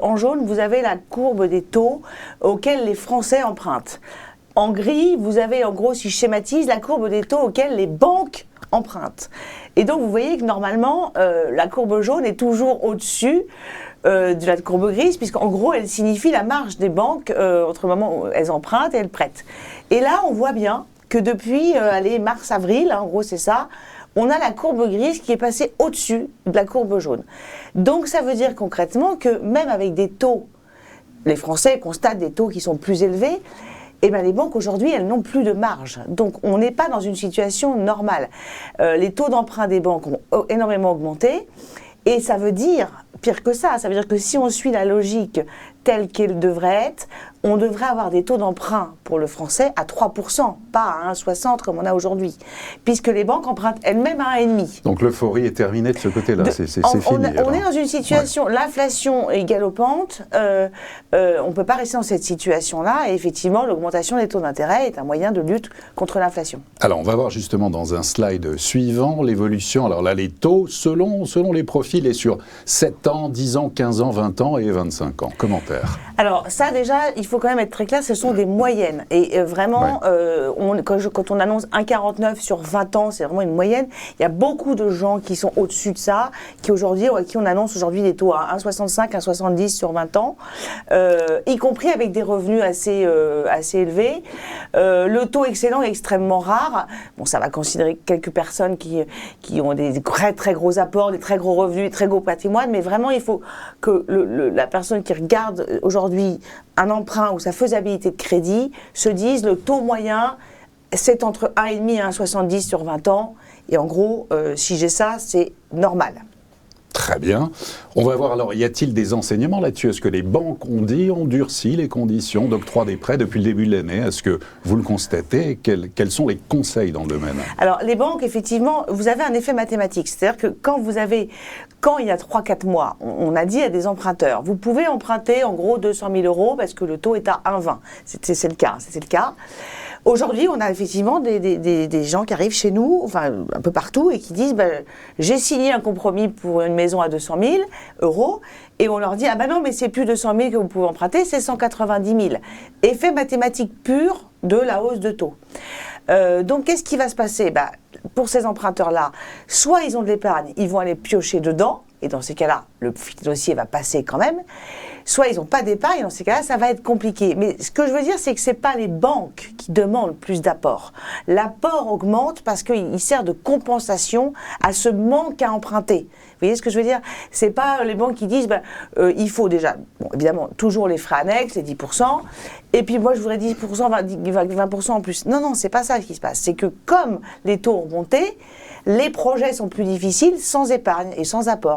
En jaune, vous avez la courbe des taux auxquels les Français empruntent. En gris, vous avez, en gros, si je schématise, la courbe des taux auxquels les banques empruntent. Et donc, vous voyez que normalement, la courbe jaune est toujours au-dessus de la courbe grise, puisqu'en gros, elle signifie la marge des banques entre le moment où elles empruntent et elles prêtent. Et là, on voit bien que depuis mars-avril, en gros, c'est ça, on a la courbe grise qui est passée au-dessus de la courbe jaune. Donc ça veut dire concrètement que même avec des taux, les Français constatent des taux qui sont plus élevés, et bien les banques aujourd'hui, elles n'ont plus de marge. Donc on n'est pas dans une situation normale. Les taux d'emprunt des banques ont énormément augmenté, et ça veut dire, pire que ça veut dire que si on suit la logique telle qu'elle devrait être, on devrait avoir des taux d'emprunt pour le français à 3%, pas à 1,60 comme on a aujourd'hui, puisque les banques empruntent elles-mêmes à 1,5. Donc l'euphorie est terminée de ce côté-là, c'est fini. On est dans une situation, ouais. L'inflation est galopante, on ne peut pas rester dans cette situation-là, et effectivement l'augmentation des taux d'intérêt est un moyen de lutte contre l'inflation. Alors on va voir justement dans un slide suivant l'évolution, alors là les taux selon les profils et sur 7 ans, 10 ans, 15 ans, 20 ans et 25 ans. Commentaire. Alors ça déjà, il faut quand même être très clair, ce sont des moyennes. Et vraiment, ouais. Quand on annonce 1,49 sur 20 ans, c'est vraiment une moyenne. Il y a beaucoup de gens qui sont au-dessus de ça, qui on annonce aujourd'hui des taux à 1,65, 1,70 sur 20 ans, y compris avec des revenus assez élevés. Le taux excellent est extrêmement rare. Bon, ça va considérer quelques personnes qui ont des très très gros apports, des très gros revenus, des très gros patrimoines, mais vraiment il faut que la personne qui regarde aujourd'hui un emprunt ou sa faisabilité de crédit se dise le taux moyen c'est entre 1,5 et 1,70 sur 20 ans et en gros si j'ai ça c'est normal. Très bien. On va voir alors, y a-t-il des enseignements là-dessus? Est-ce que les banques ont durci les conditions d'octroi des prêts depuis le début de l'année? Est-ce que vous le constatez? Quels sont les conseils dans le domaine? Alors les banques, effectivement, vous avez un effet mathématique. C'est-à-dire que quand il y a 3-4 mois, on a dit à des emprunteurs, vous pouvez emprunter en gros 200 000 euros parce que le taux est à 1,20. C'était le cas. Aujourd'hui, on a effectivement des gens qui arrivent chez nous, enfin un peu partout, et qui disent j'ai signé un compromis pour une maison à 200 000 euros, et on leur dit ah ben non, mais c'est plus 200 000 que vous pouvez emprunter, c'est 190 000. Effet mathématique pur de la hausse de taux. Donc qu'est-ce qui va se passer? Pour ces emprunteurs-là, soit ils ont de l'épargne, ils vont aller piocher dedans, et dans ces cas-là, le dossier va passer quand même. Soit ils n'ont pas d'épargne, dans ces cas-là, ça va être compliqué. Mais ce que je veux dire, c'est que ce n'est pas les banques qui demandent plus d'apport. L'apport augmente parce qu'il sert de compensation à ce manque à emprunter. Vous voyez ce que je veux dire? Ce n'est pas les banques qui disent il faut déjà, bon, évidemment, toujours les frais annexes, les 10%, et puis moi je voudrais 10%, 20% en plus. Non, ce n'est pas ça qui se passe. C'est que comme les taux ont monté, les projets sont plus difficiles sans épargne et sans apport.